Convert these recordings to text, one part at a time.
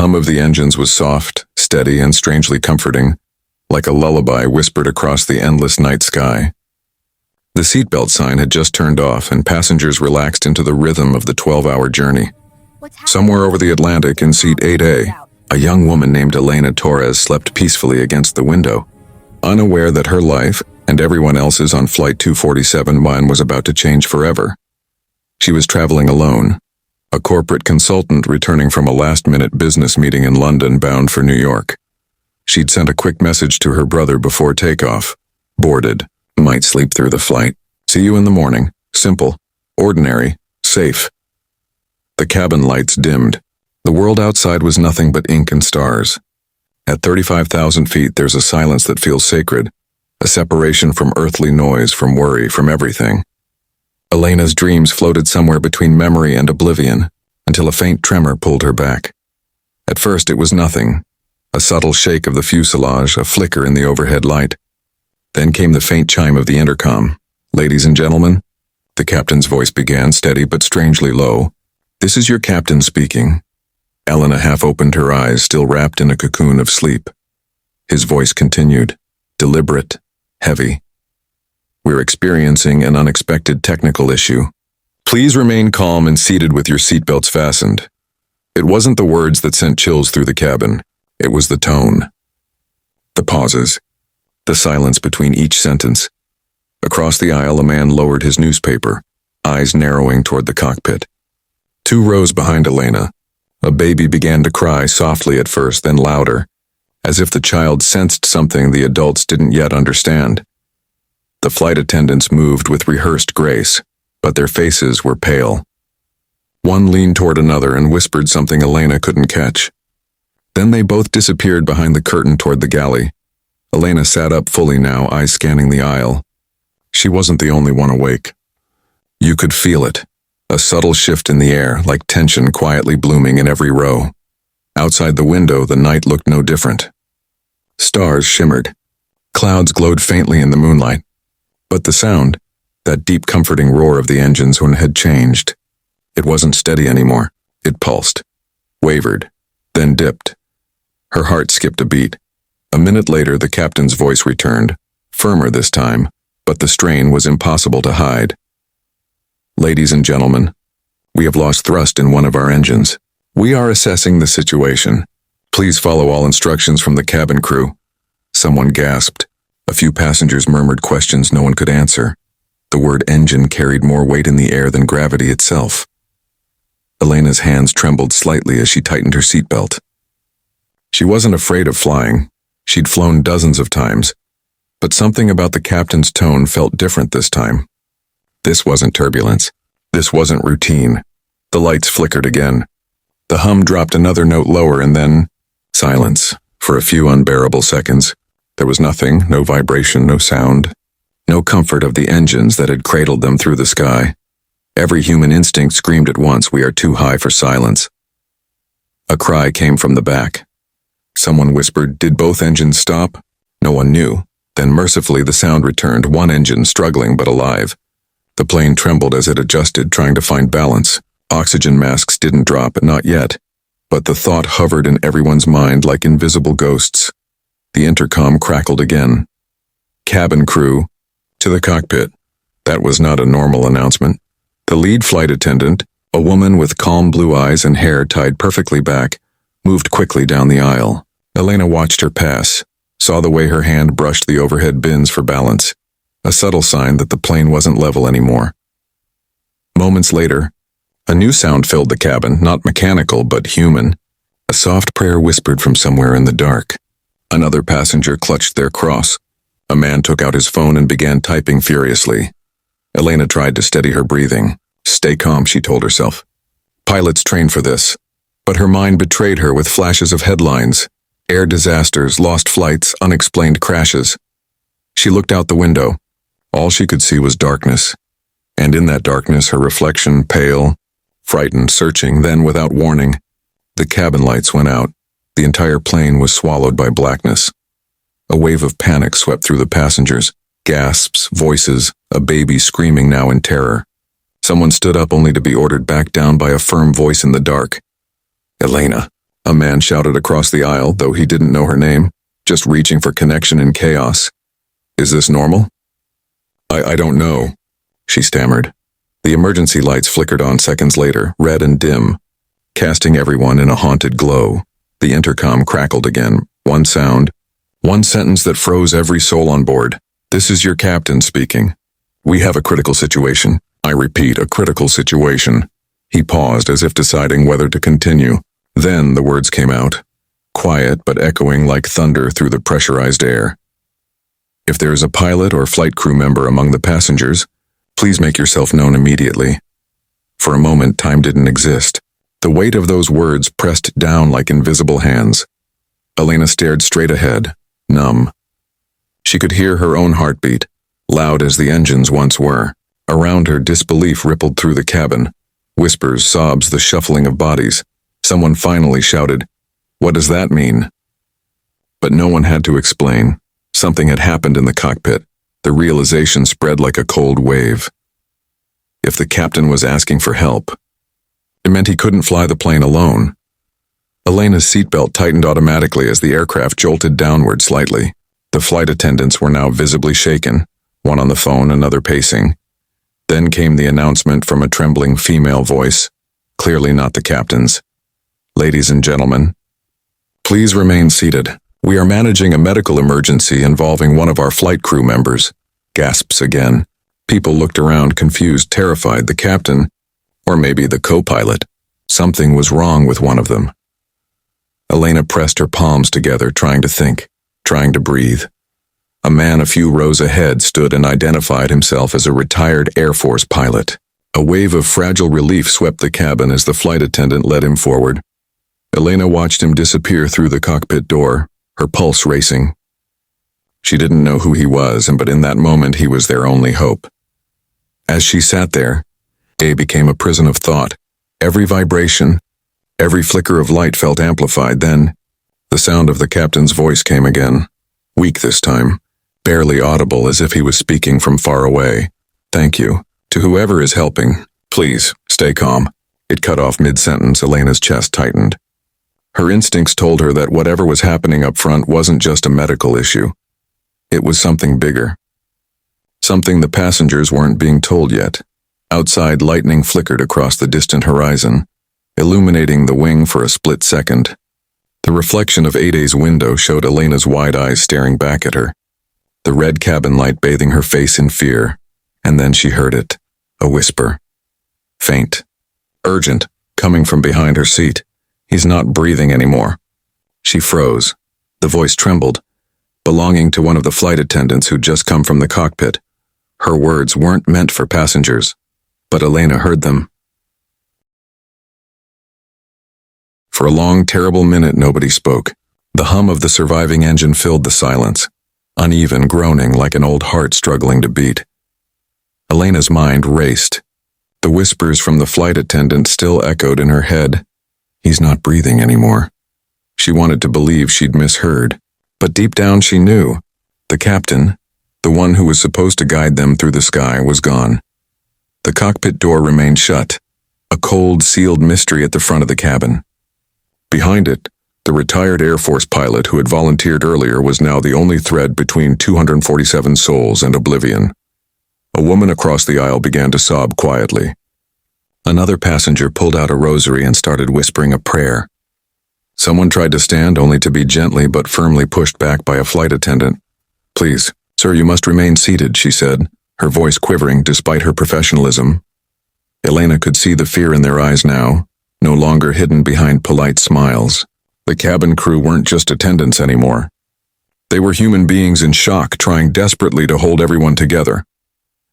hum of the engines was soft, steady, and strangely comforting, like a lullaby whispered across the endless night sky. The seatbelt sign had just turned off, and passengers relaxed into the rhythm of the 12-hour journey. Somewhere over the Atlantic in seat 8A, a young woman named Elena Torres slept peacefully against the window, unaware that her life and everyone else's on Flight 247 was about to change forever. She was traveling alone, a corporate consultant returning from a last-minute business meeting in London bound for New York. She'd sent a quick message to her brother before takeoff. Boarded. Might sleep through the flight. See you in the morning. Simple. Ordinary. Safe. The cabin lights dimmed. The world outside was nothing but ink and stars. At 35,000 feet, there's a silence that feels sacred, a separation from earthly noise, from worry, from everything. Elena's dreams floated somewhere between memory and oblivion, until a faint tremor pulled her back. At first it was nothing, a subtle shake of the fuselage, a flicker in the overhead light. Then came the faint chime of the intercom. "Ladies and gentlemen," the captain's voice began, steady but strangely low. "This is your captain speaking." Elena half opened her eyes, still wrapped in a cocoon of sleep. His voice continued, deliberate, heavy. "We're experiencing an unexpected technical issue. Please remain calm and seated with your seatbelts fastened." It wasn't the words that sent chills through the cabin. It was the tone. The pauses. The silence between each sentence. Across the aisle, a man lowered his newspaper, eyes narrowing toward the cockpit. 2 rows behind Elena, a baby began to cry softly at first, then louder, as if the child sensed something the adults didn't yet understand. The flight attendants moved with rehearsed grace, but their faces were pale. One leaned toward another and whispered something Elena couldn't catch. Then they both disappeared behind the curtain toward the galley. Elena sat up fully now, eyes scanning the aisle. She wasn't the only one awake. You could feel it, a subtle shift in the air, like tension quietly blooming in every row. Outside the window, the night looked no different. Stars shimmered. Clouds glowed faintly in the moonlight. But the sound, that deep comforting roar of the engines had changed. It wasn't steady anymore. It pulsed, wavered, then dipped. Her heart skipped a beat. A minute later, the captain's voice returned, firmer this time, but the strain was impossible to hide. "Ladies and gentlemen, we have lost thrust in one of our engines. We are assessing the situation. Please follow all instructions from the cabin crew." Someone gasped. A few passengers murmured questions no one could answer. The word engine carried more weight in the air than gravity itself. Elena's hands trembled slightly as she tightened her seatbelt. She wasn't afraid of flying. She'd flown dozens of times, but something about the captain's tone felt different this time. This wasn't turbulence. This wasn't routine. The lights flickered again. The hum dropped another note lower, and then silence for a few unbearable seconds. There was nothing, no vibration, no sound, no comfort of the engines that had cradled them through the sky. Every human instinct screamed at once, "We are too high for silence." A cry came from the back. Someone whispered, "Did both engines stop?" No one knew. Then mercifully the sound returned, one engine struggling but alive. The plane trembled as it adjusted, trying to find balance. Oxygen masks didn't drop, not yet. But the thought hovered in everyone's mind like invisible ghosts. The intercom crackled again. "Cabin crew, to the cockpit." That was not a normal announcement. The lead flight attendant, a woman with calm blue eyes and hair tied perfectly back, moved quickly down the aisle. Elena watched her pass, saw the way her hand brushed the overhead bins for balance, a subtle sign that the plane wasn't level anymore. Moments later, a new sound filled the cabin, not mechanical but human. A soft prayer whispered from somewhere in the dark. Another passenger clutched their cross. A man took out his phone and began typing furiously. Elena tried to steady her breathing. "Stay calm," she told herself. Pilots train for this. But her mind betrayed her with flashes of headlines. Air disasters, lost flights, unexplained crashes. She looked out the window. All she could see was darkness. And in that darkness, her reflection, pale, frightened, searching. Then, without warning, the cabin lights went out. The entire plane was swallowed by blackness. A wave of panic swept through the passengers. Gasps, voices, a baby screaming now in terror. Someone stood up only to be ordered back down by a firm voice in the dark. "Elena, A man shouted across the aisle, though he didn't know her name, just reaching for connection in chaos. Is this normal? I don't know, she stammered. The emergency lights flickered on seconds later, red and dim, casting everyone in a haunted glow. The intercom crackled again. One sound, one sentence that froze every soul on board. This is your captain speaking. We have a critical situation. I repeat, a critical situation. He paused as if deciding whether to continue. Then the words came out, quiet but echoing like thunder through the pressurized air. If there is a pilot or flight crew member among the passengers, please make yourself known immediately. For a moment, time didn't exist. The weight of those words pressed down like invisible hands. Elena stared straight ahead, numb. She could hear her own heartbeat, loud as the engines once were. Around her, disbelief rippled through the cabin. Whispers, sobs, the shuffling of bodies. Someone finally shouted, "What does that mean?" But no one had to explain. Something had happened in the cockpit. The realization spread like a cold wave. If the captain was asking for help, it meant he couldn't fly the plane alone. Elena's seatbelt tightened automatically as the aircraft jolted downward slightly. The flight attendants were now visibly shaken, one on the phone, another pacing. Then came the announcement from a trembling female voice, clearly not the captain's. "Ladies and gentlemen, please remain seated. We are managing a medical emergency involving one of our flight crew members." Gasps again. People looked around, confused, terrified. The captain, or maybe the co-pilot. Something was wrong with one of them. Elena pressed her palms together, trying to think, trying to breathe. A man a few rows ahead stood and identified himself as a retired Air Force pilot. A wave of fragile relief swept the cabin as the flight attendant led him forward. Elena watched him disappear through the cockpit door, her pulse racing. She didn't know who he was, but in that moment he was their only hope. As she sat there, day became a prison of thought. Every vibration, every flicker of light felt amplified. Then, the sound of the captain's voice came again, weak this time, barely audible, as if he was speaking from far away. "Thank you. To whoever is helping, please, stay calm." It cut off mid-sentence. Elena's chest tightened. Her instincts told her that whatever was happening up front wasn't just a medical issue. It was something bigger. Something the passengers weren't being told yet. Outside, lightning flickered across the distant horizon, illuminating the wing for a split second. The reflection of Ada's window showed Elena's wide eyes staring back at her, the red cabin light bathing her face in fear. And then she heard it, a whisper. Faint, urgent, coming from behind her seat. "He's not breathing anymore." She froze. The voice trembled, belonging to one of the flight attendants who'd just come from the cockpit. Her words weren't meant for passengers, but Elena heard them. For a long, terrible minute, nobody spoke. The hum of the surviving engine filled the silence, uneven, groaning like an old heart struggling to beat. Elena's mind raced. The whispers from the flight attendant still echoed in her head. "He's not breathing anymore." She wanted to believe she'd misheard, but deep down she knew. The captain, the one who was supposed to guide them through the sky, was gone. The cockpit door remained shut, a cold, sealed mystery at the front of the cabin. Behind it, the retired Air Force pilot who had volunteered earlier was now the only thread between 247 souls and oblivion. A woman across the aisle began to sob quietly. Another passenger pulled out a rosary and started whispering a prayer. Someone tried to stand, only to be gently but firmly pushed back by a flight attendant. "Please, sir, you must remain seated," she said, her voice quivering despite her professionalism. Elena could see the fear in their eyes now, no longer hidden behind polite smiles. The cabin crew weren't just attendants anymore. They were human beings in shock, trying desperately to hold everyone together.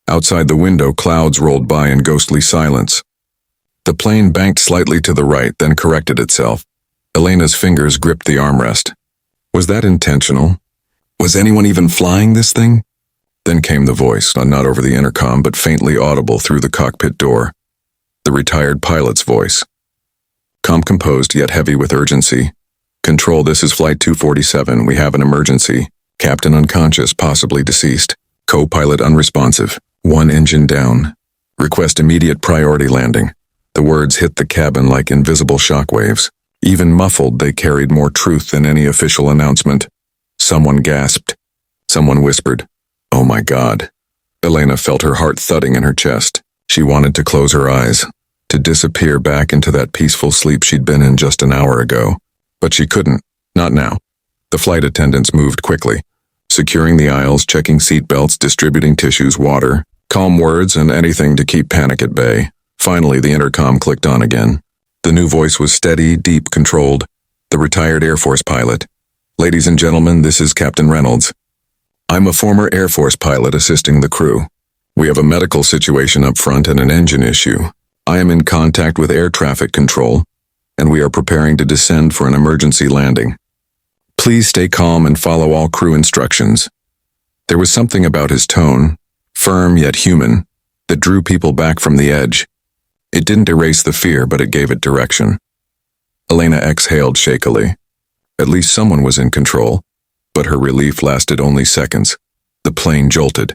Outside the window, clouds rolled by in ghostly silence. The plane banked slightly to the right, then corrected itself. Elena's fingers gripped the armrest. Was that intentional? Was anyone even flying this thing? Then came the voice, not over the intercom, but faintly audible through the cockpit door. The retired pilot's voice. Calm, composed, yet heavy with urgency. "Control, this is Flight 247. We have an emergency. Captain unconscious, possibly deceased. Co-pilot unresponsive. One engine down. Request immediate priority landing." The words hit the cabin like invisible shockwaves. Even muffled, they carried more truth than any official announcement. Someone gasped. Someone whispered, "Oh my God." Elena felt her heart thudding in her chest. She wanted to close her eyes, to disappear back into that peaceful sleep she'd been in just an hour ago. But she couldn't. Not now. The flight attendants moved quickly, securing the aisles, checking seatbelts, distributing tissues, water, calm words, and anything to keep panic at bay. Finally, the intercom clicked on again. The new voice was steady, deep, controlled. The retired Air Force pilot. "Ladies and gentlemen, this is Captain Reynolds. I'm a former Air Force pilot assisting the crew. We have a medical situation up front and an engine issue. I am in contact with air traffic control, and we are preparing to descend for an emergency landing. Please stay calm and follow all crew instructions." There was something about his tone, firm yet human, that drew people back from the edge. It didn't erase the fear, but it gave it direction. Elena exhaled shakily. At least someone was in control, but her relief lasted only seconds. The plane jolted,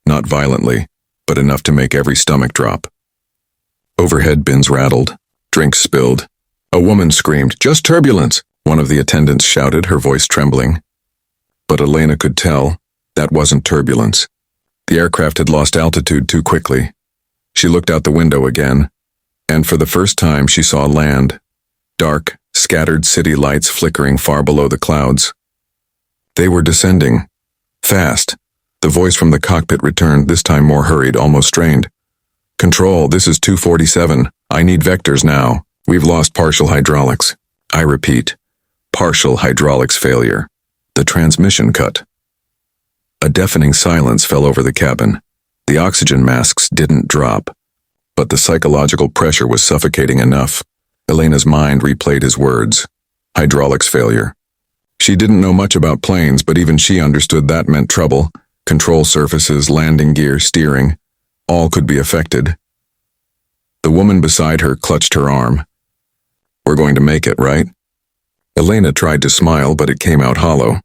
not violently, but enough to make every stomach drop. Overhead bins rattled, drinks spilled. A woman screamed, "Just turbulence!" One of the attendants shouted, her voice trembling. But Elena could tell that wasn't turbulence. The aircraft had lost altitude too quickly. She looked out the window again, and for the first time she saw land. Dark, scattered city lights flickering far below the clouds. They were descending. Fast. The voice from the cockpit returned, this time more hurried, almost strained. "Control, this is 247. I need vectors now. We've lost partial hydraulics. I repeat, partial hydraulics failure. The transmission cut." A deafening silence fell over the cabin. The oxygen masks didn't drop, but the psychological pressure was suffocating enough. Elena's mind replayed his words. Hydraulics failure. She didn't know much about planes, but even she understood that meant trouble. Control surfaces, landing gear, steering, all could be affected. The woman beside her clutched her arm. "We're going to make it, right?" Elena tried to smile, but it came out hollow.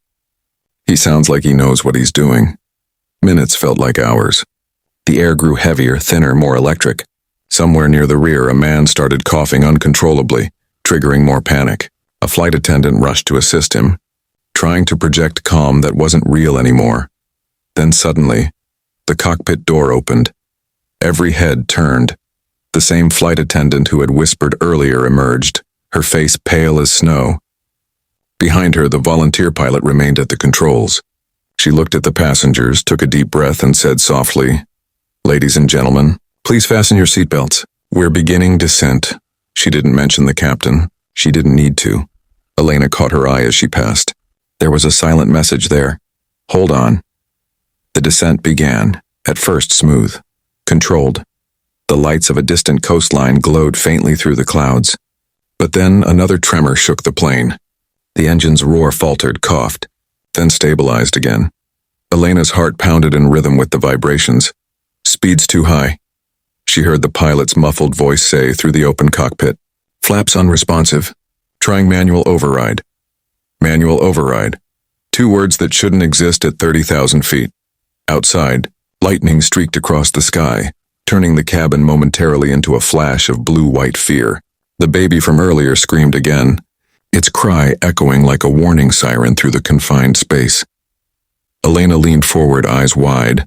He sounds like he knows what he's doing. Minutes felt like hours. The air grew heavier, thinner, more electric. Somewhere near the rear, a man started coughing uncontrollably, triggering more panic. A flight attendant rushed to assist him, trying to project calm that wasn't real anymore. Then suddenly, the cockpit door opened. Every head turned. The same flight attendant who had whispered earlier emerged, her face pale as snow. Behind her, the volunteer pilot remained at the controls. She looked at the passengers, took a deep breath, and said softly, "Ladies and gentlemen, please fasten your seatbelts. We're beginning descent." She didn't mention the captain. She didn't need to. Elena caught her eye as she passed. There was a silent message there. "Hold on." The descent began, at first smooth, controlled. The lights of a distant coastline glowed faintly through the clouds. But then another tremor shook the plane. The engine's roar faltered, coughed, then stabilized again. Elena's heart pounded in rhythm with the vibrations. "Speed's too high." She heard the pilot's muffled voice say through the open cockpit. "Flaps unresponsive. Trying manual override." Manual override. Two words that shouldn't exist at 30,000 feet. Outside, lightning streaked across the sky, turning the cabin momentarily into a flash of blue-white fear. The baby from earlier screamed again, its cry echoing like a warning siren through the confined space. Elena leaned forward, eyes wide,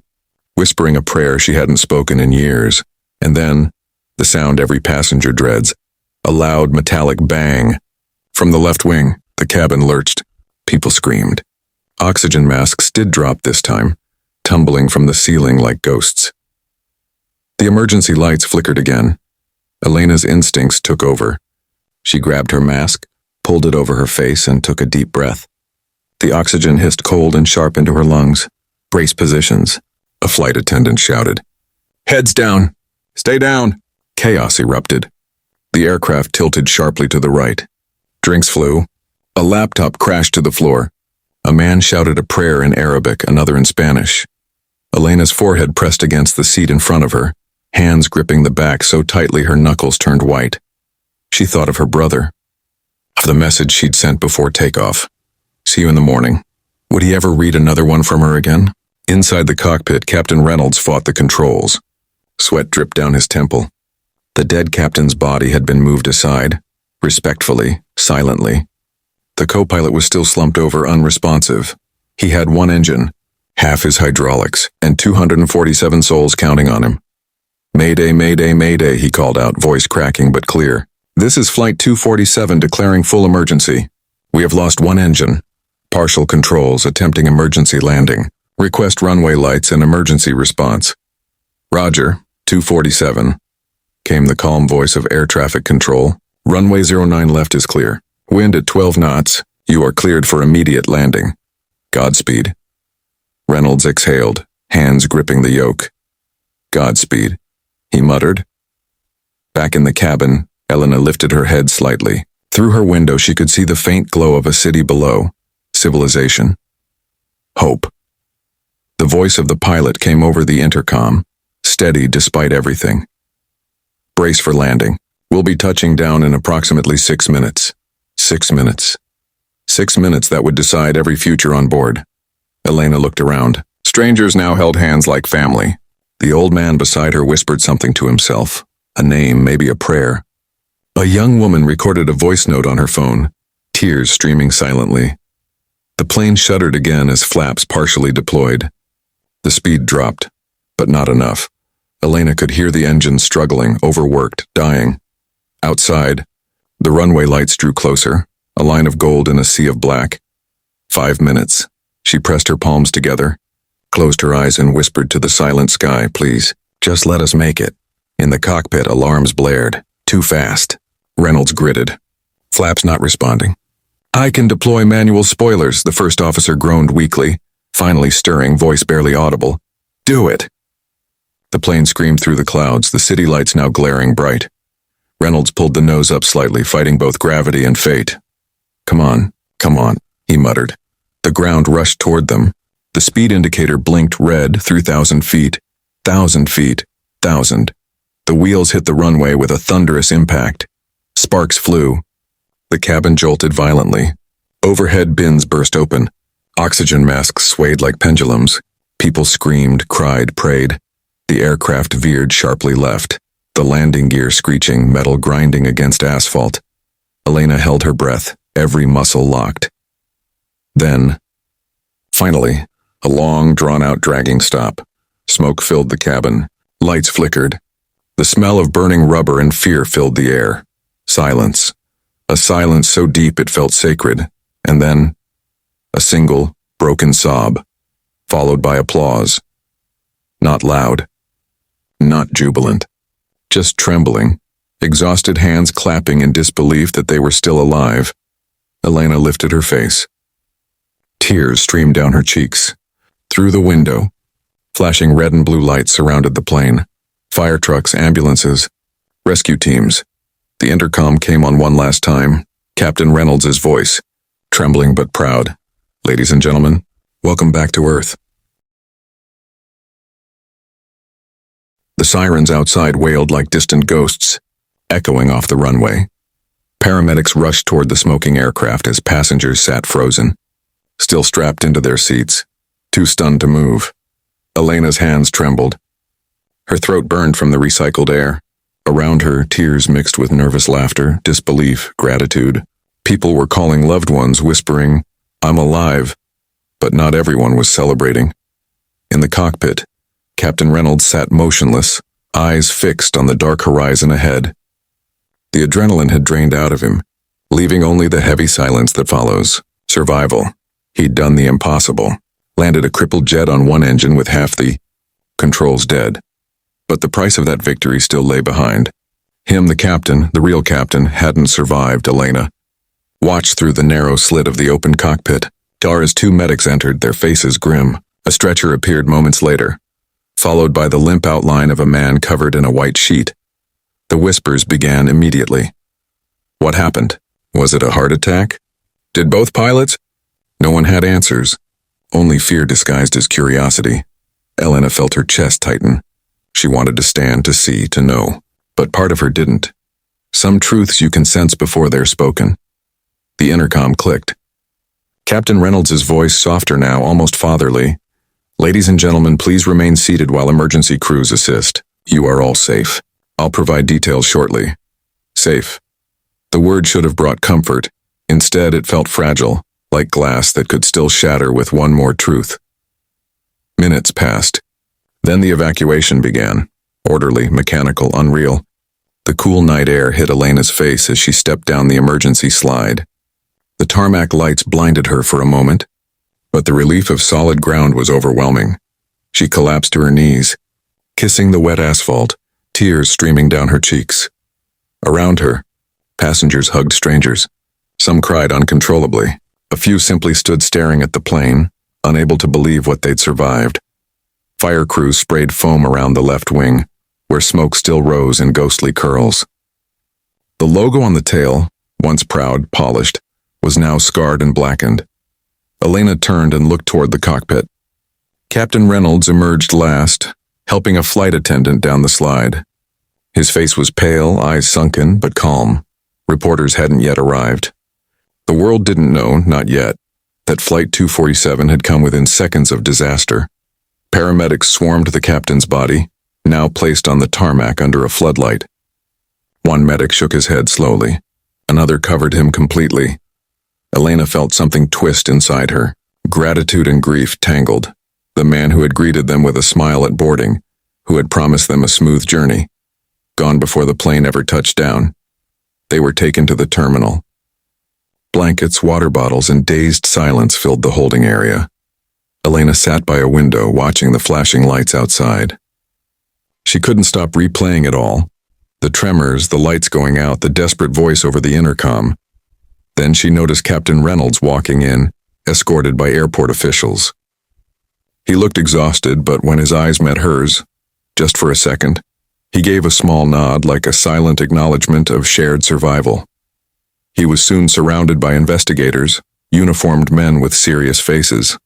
whispering a prayer she hadn't spoken in years. And then, the sound every passenger dreads, a loud metallic bang. From the left wing, the cabin lurched. People screamed. Oxygen masks did drop this time, tumbling from the ceiling like ghosts. The emergency lights flickered again. Elena's instincts took over. She grabbed her mask, pulled it over her face, and took a deep breath. The oxygen hissed cold and sharp into her lungs. "Brace positions," a flight attendant shouted. "Heads down! Stay down!" Chaos erupted. The aircraft tilted sharply to the right. Drinks flew. A laptop crashed to the floor. A man shouted a prayer in Arabic, another in Spanish. Elena's forehead pressed against the seat in front of her, hands gripping the back so tightly her knuckles turned white. She thought of her brother, of the message she'd sent before takeoff. "See you in the morning." Would he ever read another one from her again? Inside the cockpit, Captain Reynolds fought the controls. Sweat dripped down his temple. The dead captain's body had been moved aside, respectfully, silently. The co-pilot was still slumped over, unresponsive. He had one engine, half his hydraulics, and 247 souls counting on him. "Mayday, mayday, mayday," he called out, voice cracking but clear. "This is Flight 247 declaring full emergency. We have lost one engine. Partial controls attempting emergency landing. Request runway lights and emergency response." "Roger, 247, came the calm voice of air traffic control. "Runway 09 left is clear. Wind at 12 knots. You are cleared for immediate landing. Godspeed." Reynolds exhaled, hands gripping the yoke. "Godspeed," he muttered. Back in the cabin, Elena lifted her head slightly. Through her window she could see the faint glow of a city below. Civilization. Hope. The voice of the pilot came over the intercom, steady despite everything. "Brace for landing. We'll be touching down in approximately 6 minutes. 6 minutes. 6 minutes that would decide every future on board." Elena looked around. Strangers now held hands like family. The old man beside her whispered something to himself. A name, maybe a prayer. A young woman recorded a voice note on her phone, tears streaming silently. The plane shuddered again as flaps partially deployed. The speed dropped, but not enough. Elena could hear the engine struggling, overworked, dying. Outside, the runway lights drew closer, a line of gold in a sea of black. 5 minutes. She pressed her palms together, closed her eyes and whispered to the silent sky, "Please, just let us make it." In the cockpit, alarms blared. Too fast. Reynolds gritted. Flaps not responding. "I can deploy manual spoilers," the first officer groaned weakly, finally stirring, voice barely audible. "Do it." The plane screamed through the clouds, the city lights now glaring bright. Reynolds pulled the nose up slightly, fighting both gravity and fate. Come on," he muttered. The ground rushed toward them. The speed indicator blinked red through 1,000 feet. 1,000 feet. 1,000. The wheels hit the runway with a thunderous impact. Sparks flew. The cabin jolted violently. Overhead bins burst open. Oxygen masks swayed like pendulums. People screamed, cried, prayed. The aircraft veered sharply left, the landing gear screeching, metal grinding against asphalt. Elena held her breath, every muscle locked. Then, finally, a long, drawn-out dragging stop. Smoke filled the cabin. Lights flickered. The smell of burning rubber and fear filled the air. Silence. A silence so deep it felt sacred. And then, a single, broken sob, followed by applause. Not loud. Not jubilant. Just trembling. Exhausted hands clapping in disbelief that they were still alive. Elena lifted her face. Tears streamed down her cheeks. Through the window, flashing red and blue lights surrounded the plane. Fire trucks, ambulances, rescue teams. The intercom came on one last time. Captain Reynolds' voice, trembling but proud. "Ladies and gentlemen, welcome back to Earth." The sirens outside wailed like distant ghosts, echoing off the runway. Paramedics rushed toward the smoking aircraft as passengers sat frozen, still strapped into their seats, too stunned to move. Elena's hands trembled. Her throat burned from the recycled air. Around her, tears mixed with nervous laughter, disbelief, gratitude. People were calling loved ones, whispering, "I'm alive." But not everyone was celebrating. In the cockpit, Captain Reynolds sat motionless, eyes fixed on the dark horizon ahead. The adrenaline had drained out of him, leaving only the heavy silence that follows. Survival. He'd done the impossible. Landed a crippled jet on one engine with half the controls dead. But the price of that victory still lay behind. Him, the captain, the real captain, hadn't survived. Elena watched through the narrow slit of the open cockpit. Dara's 2 medics entered, their faces grim. A stretcher appeared moments later, followed by the limp outline of a man covered in a white sheet. The whispers began immediately. What happened? Was it a heart attack? Did both pilots? No one had answers. Only fear disguised as curiosity. Elena felt her chest tighten. She wanted to stand, to see, to know. But part of her didn't. Some truths you can sense before they're spoken. The intercom clicked. Captain Reynolds' voice, softer now, almost fatherly. "Ladies and gentlemen, please remain seated while emergency crews assist. You are all safe. I'll provide details shortly." Safe. The word should have brought comfort. Instead, it felt fragile, like glass that could still shatter with one more truth. Minutes passed. Then the evacuation began. Orderly, mechanical, unreal. The cool night air hit Elena's face as she stepped down the emergency slide. The tarmac lights blinded her for a moment, but the relief of solid ground was overwhelming. She collapsed to her knees, kissing the wet asphalt, tears streaming down her cheeks. Around her, passengers hugged strangers. Some cried uncontrollably. A few simply stood staring at the plane, unable to believe what they'd survived. Fire crews sprayed foam around the left wing, where smoke still rose in ghostly curls. The logo on the tail, once proud, polished, was now scarred and blackened. Elena turned and looked toward the cockpit. Captain Reynolds emerged last, helping a flight attendant down the slide. His face was pale, eyes sunken, but calm. Reporters hadn't yet arrived. The world didn't know, not yet, that Flight 247 had come within seconds of disaster. Paramedics swarmed the captain's body, now placed on the tarmac under a floodlight. One medic shook his head slowly. Another covered him completely. Elena felt something twist inside her. Gratitude and grief tangled. The man who had greeted them with a smile at boarding, who had promised them a smooth journey, gone before the plane ever touched down. They were taken to the terminal. Blankets, water bottles, and dazed silence filled the holding area. Elena sat by a window, watching the flashing lights outside. She couldn't stop replaying it all. The tremors, the lights going out, the desperate voice over the intercom. Then she noticed Captain Reynolds walking in, escorted by airport officials. He looked exhausted, but when his eyes met hers, just for a second, he gave a small nod like a silent acknowledgement of shared survival. He was soon surrounded by investigators, uniformed men with serious faces.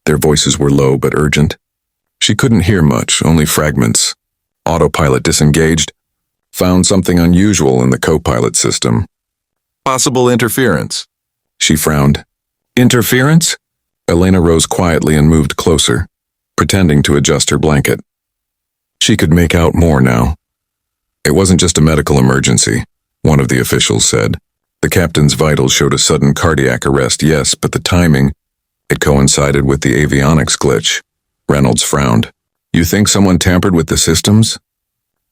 Their voices were low but urgent. She couldn't hear much, only fragments. Autopilot disengaged. Found something unusual in the co-pilot system. Possible interference. She frowned. Interference? Elena rose quietly and moved closer, pretending to adjust her blanket. She could make out more now. It wasn't just a medical emergency, one of the officials said. The captain's vitals showed a sudden cardiac arrest, yes, but the timing, it coincided with the avionics glitch. Reynolds frowned. You think someone tampered with the systems?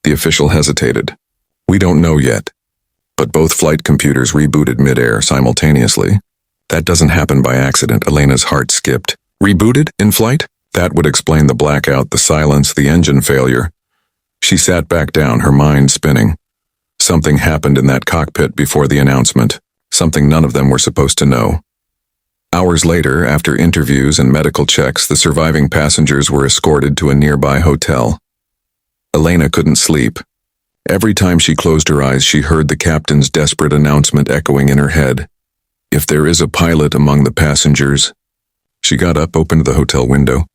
The official hesitated. We don't know yet. But both flight computers rebooted midair simultaneously. That doesn't happen by accident. Elena's heart skipped. Rebooted in flight? That would explain the blackout, the silence, the engine failure. She sat back down, her mind spinning. Something happened in that cockpit before the announcement, something none of them were supposed to know. Hours later, after interviews and medical checks, the surviving passengers were escorted to a nearby hotel. Elena couldn't sleep. Every time she closed her eyes, she heard the captain's desperate announcement echoing in her head. If there is a pilot among the passengers. She got up, opened the hotel window.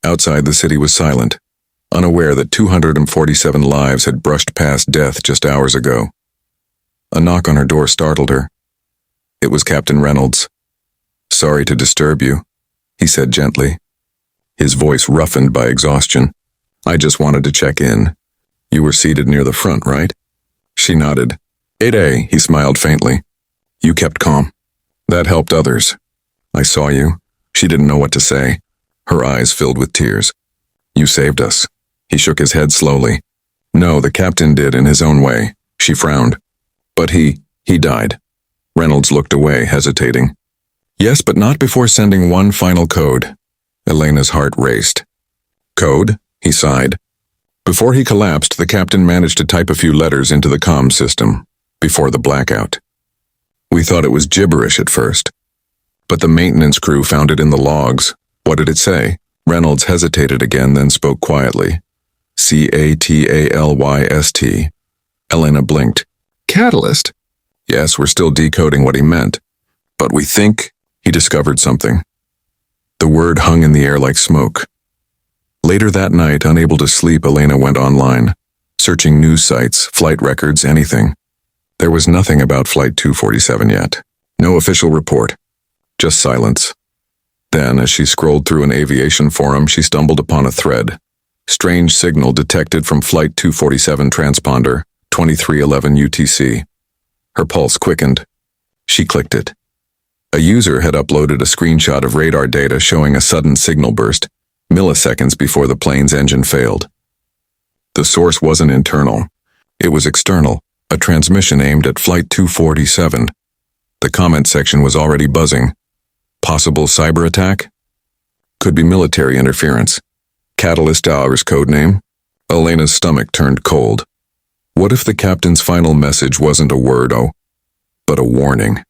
Outside, the city was silent, unaware that 247 lives had brushed past death just hours ago. A knock on her door startled her. It was Captain Reynolds. Sorry to disturb you, he said gently, his voice roughened by exhaustion. I just wanted to check in. You were seated near the front, right? She nodded. 8A, he smiled faintly. You kept calm. That helped others. I saw you. She didn't know what to say. Her eyes filled with tears. You saved us. He shook his head slowly. No, the captain did in his own way. She frowned. But he died. Reynolds looked away, hesitating. Yes, but not before sending one final code. Elena's heart raced. Code? He sighed. Before he collapsed, the captain managed to type a few letters into the comm system, before the blackout. We thought it was gibberish at first. But the maintenance crew found it in the logs. What did it say? Reynolds hesitated again, then spoke quietly. CATALYST. Elena blinked. Catalyst? Yes, we're still decoding what he meant. But we think he discovered something. The word hung in the air like smoke. Later that night, unable to sleep, Elena went online, searching news sites, flight records, anything. There was nothing about Flight 247 yet. No official report. Just silence. Then, as she scrolled through an aviation forum, she stumbled upon a thread. Strange signal detected from Flight 247 transponder, 2311 UTC. Her pulse quickened. She clicked it. A user had uploaded a screenshot of radar data showing a sudden signal burst, milliseconds before the plane's engine failed. The source wasn't internal. It was external, a transmission aimed at Flight 247. The comment section was already buzzing. Possible cyber attack? Could be military interference. Catalyst Hour's codename? Elena's stomach turned cold. What if the captain's final message wasn't a word, but a warning?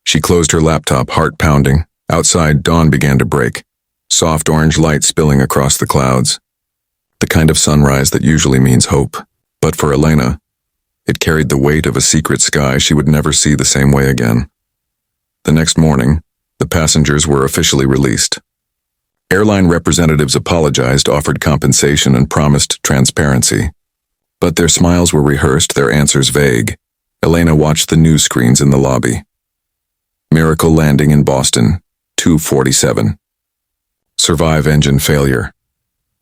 She closed her laptop, heart pounding. Outside, dawn began to break. Soft orange light spilling across the clouds. The kind of sunrise that usually means hope. But for Elena, it carried the weight of a secret sky she would never see the same way again. The next morning, the passengers were officially released. Airline representatives apologized, offered compensation, and promised transparency. But their smiles were rehearsed, their answers vague. Elena watched the news screens in the lobby. Miracle landing in Boston, 2:47. Survive engine failure.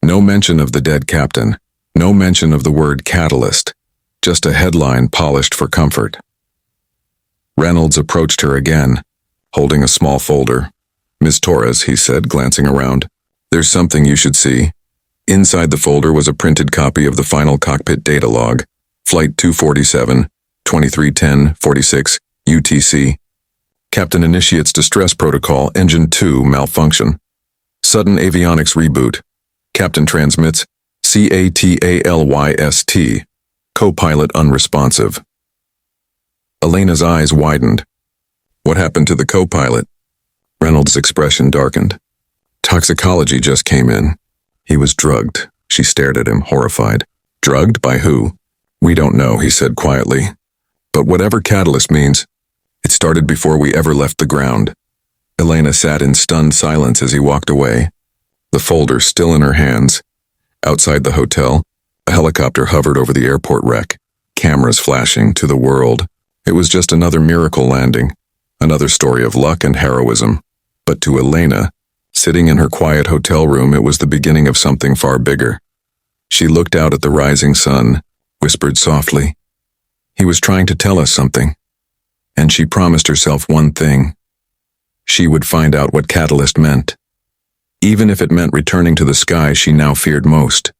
No mention of the dead captain. No mention of the word catalyst. Just a headline polished for comfort. Reynolds approached her again, holding a small folder. "Miss Torres," he said, glancing around. "There's something you should see." Inside the folder was a printed copy of the final cockpit data log. Flight 247, 23:10:46, UTC. Captain initiates distress protocol, engine 2 malfunction. Sudden avionics reboot. Captain transmits, CATALYST. Co-pilot unresponsive. Elena's eyes widened. What happened to the co-pilot? Reynolds' expression darkened. Toxicology just came in. He was drugged. She stared at him, horrified. Drugged? By who? We don't know, he said quietly. But whatever catalyst means, it started before we ever left the ground. Elena sat in stunned silence as he walked away, the folder still in her hands. Outside the hotel, a helicopter hovered over the airport wreck, cameras flashing to the world. It was just another miracle landing, another story of luck and heroism. But to Elena, sitting in her quiet hotel room, it was the beginning of something far bigger. She looked out at the rising sun, whispered softly, "He was trying to tell us something." And she promised herself one thing. She would find out what catalyst meant, even if it meant returning to the sky she now feared most.